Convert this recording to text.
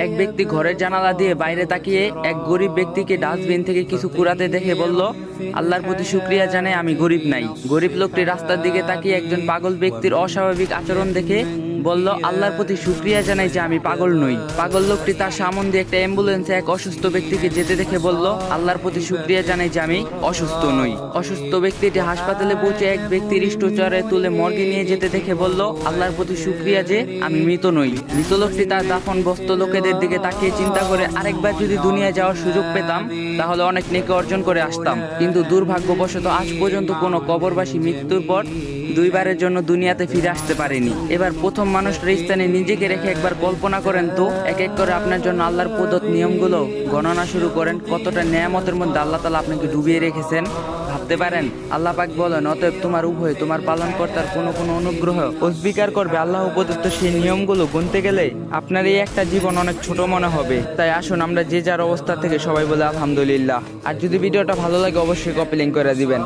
এক ব্যক্তি ঘরের জানালা দিয়ে বাইরে তাকিয়ে এক গরিব ব্যক্তিকে ডাস্টবিন থেকে কিছু কুড়াতে দেখে বলল, আল্লাহর প্রতি শুকরিয়া জানাই আমি গরিব নাই। গরিব লোকটি রাস্তার দিকে তাকিয়ে একজন পাগল ব্যক্তির অস্বাভাবিক আচরণ দেখে বলল, আল্লাহর প্রতি শুকরিয়া জানাই যে আমি পাগল নই। পাগল লোকটি তার সামনে দিয়ে একটা অ্যাম্বুলেন্সে এক অসুস্থ ব্যক্তিকে যেতে দেখে বলল, আল্লাহর প্রতি শুকরিয়া জানাই যে আমি অসুস্থ নই। অসুস্থ ব্যক্তিটি হাসপাতালে পৌঁছে এক ব্যক্তির স্ট্রেচারে তুলে মর্গে নিয়ে যেতে দেখে বলল, আল্লাহর প্রতি শুকরিয়া যে আমি মৃত নই। মৃত লোকটি তার দাফন বস্ত লোকেদের দিকে তাকিয়ে চিন্তা করে, আরেকবার যদি দুনিয়ায় যাওয়ার সুযোগ পেতাম তাহলে অনেক নেকি অর্জন করে আসতাম, কিন্তু দুর্ভাগ্যবশত আজ পর্যন্ত কোনো কবরবাসী মৃত্যুর পর দুইবারের জন্য দুনিয়াতে ফিরে আসতে পারেনি। এবার প্রথম মানুষের স্থানে নিজেকে রেখে একবার কল্পনা করেন তো, এক এক করে আপনার জন্য আল্লাহর প্রদত্ত নিয়মগুলো গণনা শুরু করেন। কতটা নেয়ামতের মধ্যে আল্লাহ তাআলা আপনাকে ডুবিয়ে রেখেছেন ভাবতে পারেন? আল্লাহ পাক বলেন, অতএব তোমার উভয় তোমার পালনকর্তার কোনো অনুগ্রহ অস্বীকার করবে আল্লাহ প্রদত্ত সেই নিয়মগুলো গুনতে গেলে আপনার এই একটা জীবন অনেক ছোট মনে হবে। তাই আসুন আমরা যে যার অবস্থা থেকে সবাই বলে আলহামদুলিল্লাহ। আর যদি ভিডিওটা ভালো লাগে অবশ্যই কপি লিংক করে দিবেন।